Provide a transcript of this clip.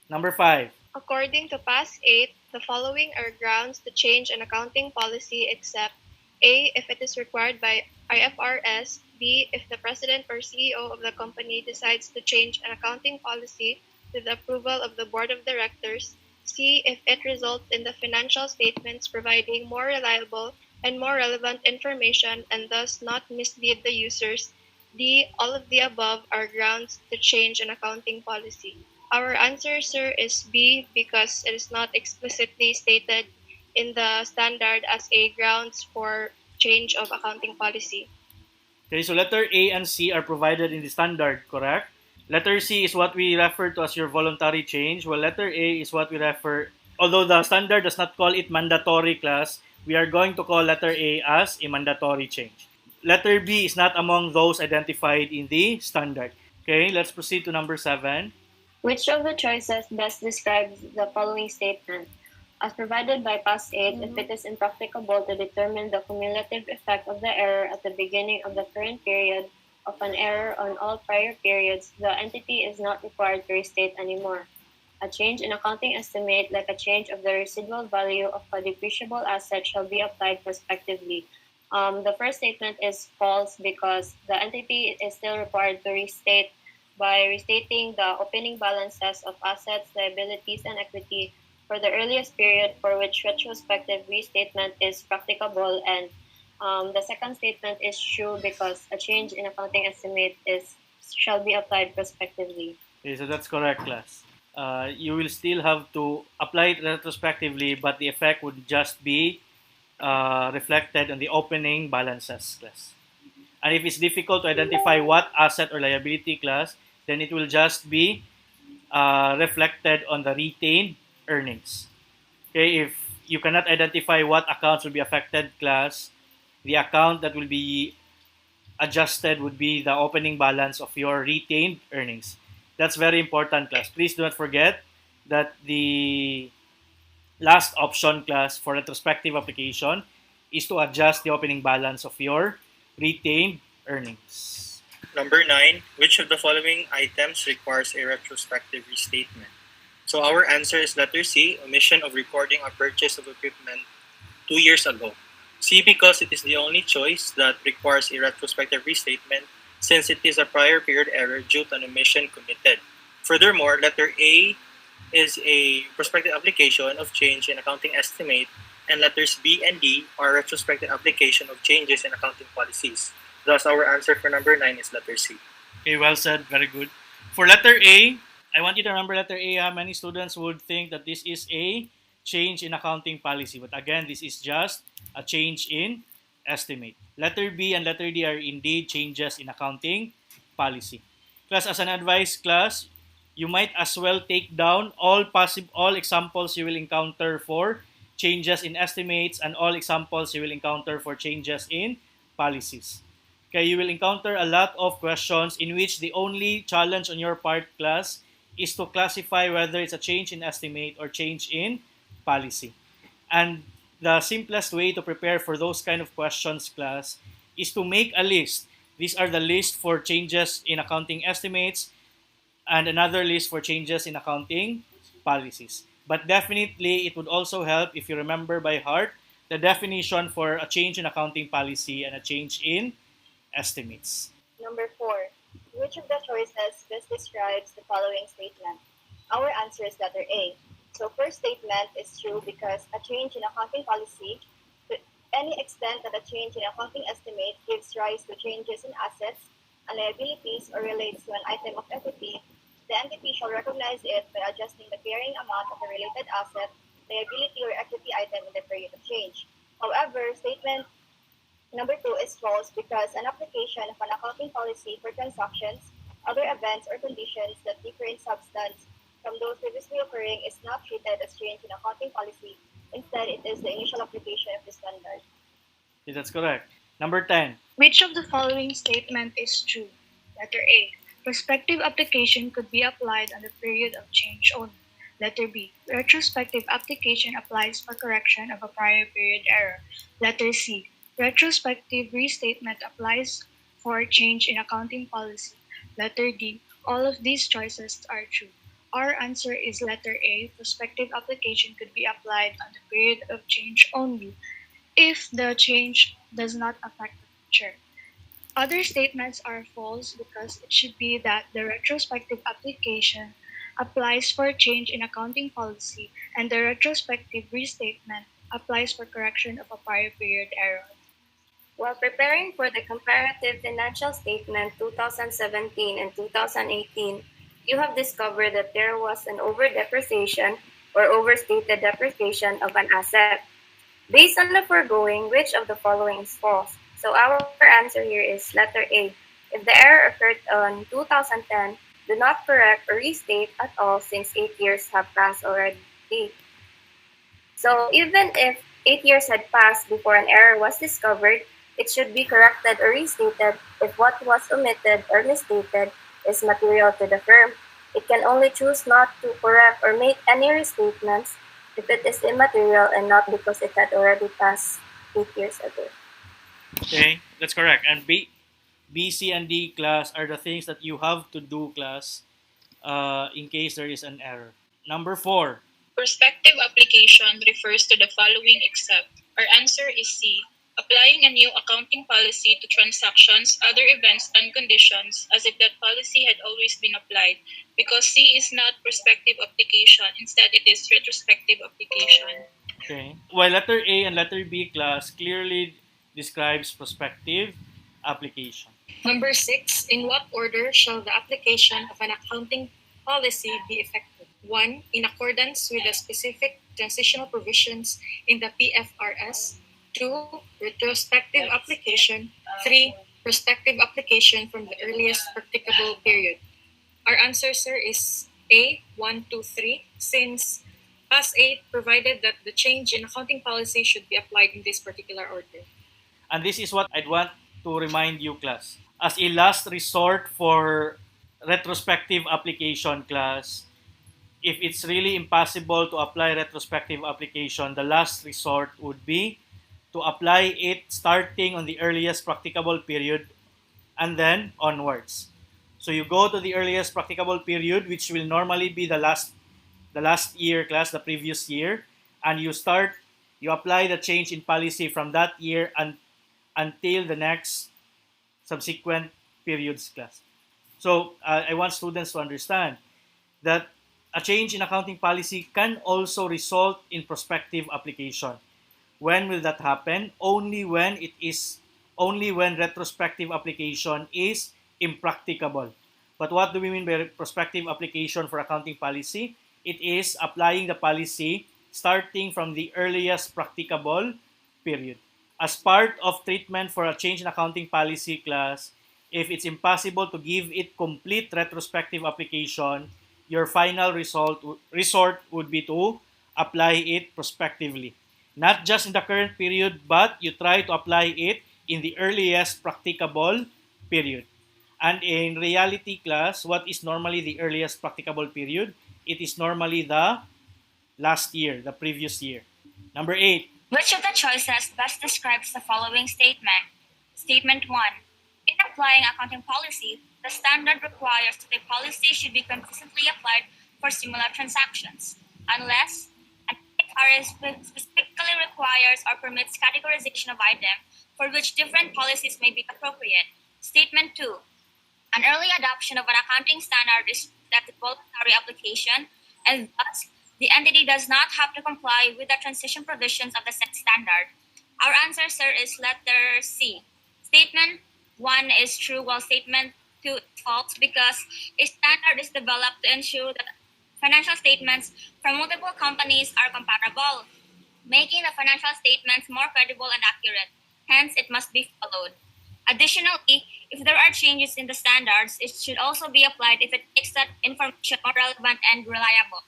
Number 5. According to PAS 8, the following are grounds to change an accounting policy except A. If it is required by IFRS, B. If the president or CEO of the company decides to change an accounting policy with the approval of the board of directors, C. If it results in the financial statements providing more reliable and more relevant information and thus not mislead the users, D. All of the above are grounds to change an accounting policy. Our answer, sir, is B because it is not explicitly stated in the standard as a grounds for change of accounting policy. Okay, so letter A and C are provided in the standard, correct? Letter C is what we refer to as your voluntary change, while letter A is what we refer, although the standard does not call it mandatory class, we are going to call letter A as a mandatory change. Letter B is not among those identified in the standard. Okay, let's proceed to number 7. Which of the choices best describes the following statement? As provided by PAS 8, if it is impracticable to determine the cumulative effect of the error at the beginning of the current period of an error on all prior periods, the entity is not required to restate anymore. A change in accounting estimate, like a change of the residual value of a depreciable asset, shall be applied prospectively. The first statement is false because the entity is still required to restate by restating the opening balances of assets, liabilities, and equity for the earliest period for which retrospective restatement is practicable, and the second statement is true because a change in accounting estimate is shall be applied prospectively. Okay, so that's correct, class. You will still have to apply it retrospectively, but the effect would just be reflected on the opening balances class. And if it's difficult to identify what asset or liability class, then it will just be reflected on the retained earnings. Okay, if you cannot identify what accounts will be affected class, the account that will be adjusted would be the opening balance of your retained earnings. That's very important class. Please do not forget that the last option class for retrospective application is to adjust the opening balance of your retained earnings. Number 9, which of the following items requires a retrospective restatement? So our answer is letter C, omission of recording a purchase of equipment 2 years ago. C, because it is the only choice that requires a retrospective restatement since it is a prior period error due to an omission committed. Furthermore, letter A is a prospective application of change in accounting estimate, and letters B and D are retrospective application of changes in accounting policies. Thus, our answer for number 9 is letter C. Okay, well said. Very good. For letter A, I want you to remember letter A. How many students would think that this is a change in accounting policy? But again, this is just a change in estimate. Letter B and letter D are indeed changes in accounting policy. Class, as an advice class, you might as well take down all examples you will encounter for changes in estimates and all examples you will encounter for changes in policies. Okay, you will encounter a lot of questions in which the only challenge on your part, class, is to classify whether it's a change in estimate or change in policy. And the simplest way to prepare for those kind of questions, class, is to make a list. These are the list for changes in accounting estimates and another list for changes in accounting policies. But definitely, it would also help if you remember by heart the definition for a change in accounting policy and a change in estimates. Number 4. Which of the choices best describes the following statement? Our answer is letter A. So first statement is true because a change in accounting policy, to any extent that a change in accounting estimate gives rise to changes in assets and liabilities or relates to an item of equity, the entity shall recognize it by adjusting the carrying amount of the related asset, liability, or equity item in the period of change. However, statement number 2 is false because an application of an accounting policy for transactions, other events, or conditions that differ in substance from those previously occurring is not treated as change in accounting policy. Instead, it is the initial application of the standard. Okay, that's correct. Number 10. Which of the following statement is true? Letter A. Prospective application could be applied on the period of change only. Letter B. Retrospective application applies for correction of a prior period error. Letter C. Retrospective restatement applies for change in accounting policy. Letter D. All of these choices are true. Our answer is letter A. Prospective application could be applied on the period of change only if the change does not affect the future. Other statements are false because it should be that the retrospective application applies for change in accounting policy and the retrospective restatement applies for correction of a prior period error. While preparing for the comparative financial statement 2017 and 2018, you have discovered that there was an overdepreciation or overstated depreciation of an asset. Based on the foregoing, which of the following is false? So our answer here is letter A. If the error occurred on 2010, do not correct or restate at all since 8 years have passed already. So even if 8 years had passed before an error was discovered, it should be corrected or restated if what was omitted or misstated is material to the firm. It can only choose not to correct or make any restatements if it is immaterial and not because it had already passed 8 years ago. Okay, that's correct. And B, C, and D class are the things that you have to do class in case there is an error. Number 4. Prospective application refers to the following except. Our answer is C. Applying a new accounting policy to transactions, other events, and conditions as if that policy had always been applied, because C is not prospective application, instead it is retrospective application. Okay. While letter A and letter B class clearly describes prospective application. Number 6, in what order shall the application of an accounting policy be effected? 1. In accordance with the specific transitional provisions in the PFRS. 2. Retrospective application. 3. Prospective application from the earliest practicable period. Our answer, sir, is A, 1, 2, 3, since Pass 8 provided that the change in accounting policy should be applied in this particular order. And this is what I'd want to remind you, class. As a last resort for retrospective application, class, if it's really impossible to apply retrospective application, the last resort would be to apply it starting on the earliest practicable period and then onwards. So you go to the earliest practicable period, which will normally be the last year class, the previous year, and you apply the change in policy from that year and until the next subsequent periods class. So I want students to understand that a change in accounting policy can also result in prospective application. When will that happen? Only when retrospective application is impracticable. But what do we mean by prospective application for accounting policy? It is applying the policy starting from the earliest practicable period. As part of treatment for a change in accounting policy class, if it's impossible to give it complete retrospective application, your final resort would be to apply it prospectively. Not just in the current period, but you try to apply it in the earliest practicable period. And in reality class, what is normally the earliest practicable period? It is normally the last year, the previous year. Number 8. Which of the choices best describes the following statement? Statement 1. In applying accounting policy, the standard requires that a policy should be consistently applied for similar transactions, unless an IFRS specifically requires or permits categorization of items for which different policies may be appropriate. Statement 2. An early adoption of an accounting standard is a voluntary application, and thus the entity does not have to comply with the transition provisions of the set standard. Our answer, sir, is letter C. Statement 1 is true while statement 2 is false because a standard is developed to ensure that financial statements from multiple companies are comparable, making the financial statements more credible and accurate. Hence, it must be followed. Additionally, if there are changes in the standards, it should also be applied if it makes that information more relevant and reliable.